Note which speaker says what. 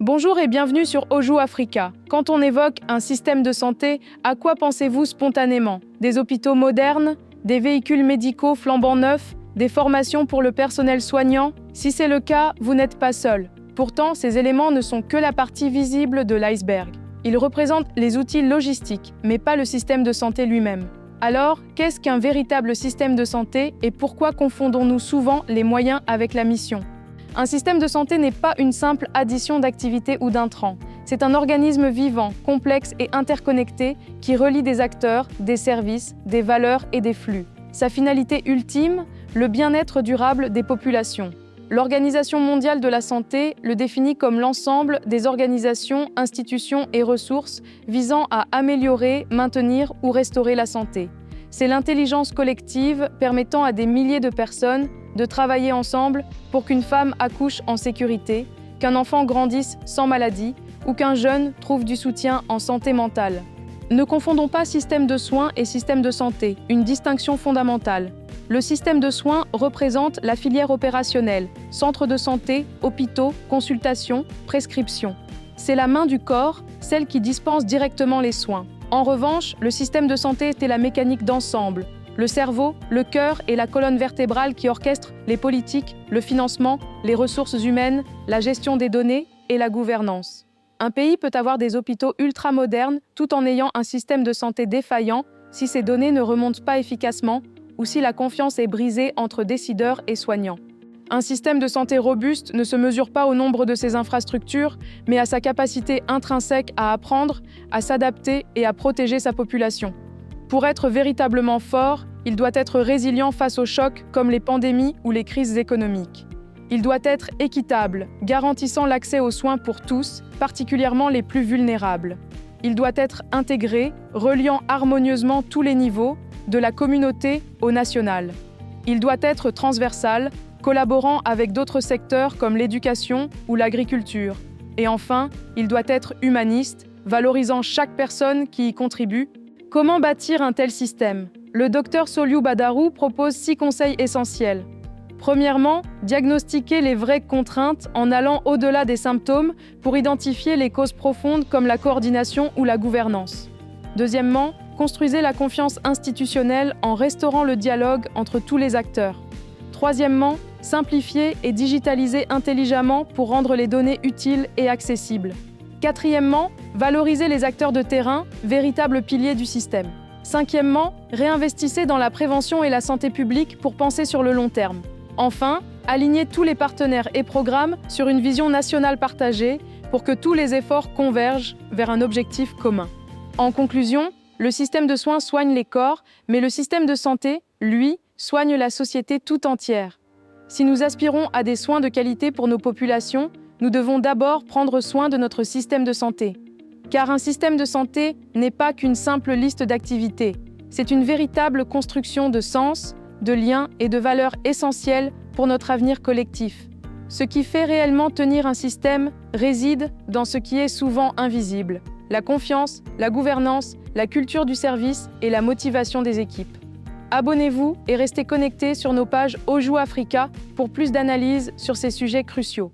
Speaker 1: Bonjour et bienvenue sur Ojo Africa. Quand on évoque un système de santé, à quoi pensez-vous spontanément? Des hôpitaux modernes? Des véhicules médicaux flambant neufs? Des formations pour le personnel soignant? Si c'est le cas, vous n'êtes pas seul. Pourtant, ces éléments ne sont que la partie visible de l'iceberg. Ils représentent les outils logistiques, mais pas le système de santé lui-même. Alors, qu'est-ce qu'un véritable système de santé et pourquoi confondons-nous souvent les moyens avec la mission? Un système de santé n'est pas une simple addition d'activités ou d'intrants. C'est un organisme vivant, complexe et interconnecté qui relie des acteurs, des services, des valeurs et des flux. Sa finalité ultime, le bien-être durable des populations. L'Organisation mondiale de la santé le définit comme l'ensemble des organisations, institutions et ressources visant à améliorer, maintenir ou restaurer la santé. C'est l'intelligence collective permettant à des milliers de personnes de travailler ensemble pour qu'une femme accouche en sécurité, qu'un enfant grandisse sans maladie ou qu'un jeune trouve du soutien en santé mentale. Ne confondons pas système de soins et système de santé, une distinction fondamentale. Le système de soins représente la filière opérationnelle, centres de santé, hôpitaux, consultations, prescriptions. C'est la main du corps, celle qui dispense directement les soins. En revanche, le système de santé est la mécanique d'ensemble. Le cerveau, le cœur et la colonne vertébrale qui orchestrent les politiques, le financement, les ressources humaines, la gestion des données et la gouvernance. Un pays peut avoir des hôpitaux ultramodernes tout en ayant un système de santé défaillant si ces données ne remontent pas efficacement ou si la confiance est brisée entre décideurs et soignants. Un système de santé robuste ne se mesure pas au nombre de ses infrastructures, mais à sa capacité intrinsèque à apprendre, à s'adapter et à protéger sa population. Pour être véritablement fort, il doit être résilient face aux chocs comme les pandémies ou les crises économiques. Il doit être équitable, garantissant l'accès aux soins pour tous, particulièrement les plus vulnérables. Il doit être intégré, reliant harmonieusement tous les niveaux, de la communauté au national. Il doit être transversal, collaborant avec d'autres secteurs comme l'éducation ou l'agriculture. Et enfin, il doit être humaniste, valorisant chaque personne qui y contribue. Comment bâtir un tel système? Le docteur Soliou Badarou propose 6 conseils essentiels. Premièrement, diagnostiquer les vraies contraintes en allant au-delà des symptômes pour identifier les causes profondes comme la coordination ou la gouvernance. Deuxièmement, construisez la confiance institutionnelle en restaurant le dialogue entre tous les acteurs. Troisièmement, simplifier et digitaliser intelligemment pour rendre les données utiles et accessibles. Quatrièmement, valoriser les acteurs de terrain, véritables piliers du système. Cinquièmement, réinvestissez dans la prévention et la santé publique pour penser sur le long terme. Enfin, alignez tous les partenaires et programmes sur une vision nationale partagée pour que tous les efforts convergent vers un objectif commun. En conclusion, le système de soins soigne les corps, mais le système de santé, lui, soigne la société tout entière. Si nous aspirons à des soins de qualité pour nos populations, nous devons d'abord prendre soin de notre système de santé. Car un système de santé n'est pas qu'une simple liste d'activités. C'est une véritable construction de sens, de liens et de valeurs essentielles pour notre avenir collectif. Ce qui fait réellement tenir un système réside dans ce qui est souvent invisible: la confiance, la gouvernance, la culture du service et la motivation des équipes. Abonnez-vous et restez connectés sur nos pages Ojo Africa pour plus d'analyses sur ces sujets cruciaux.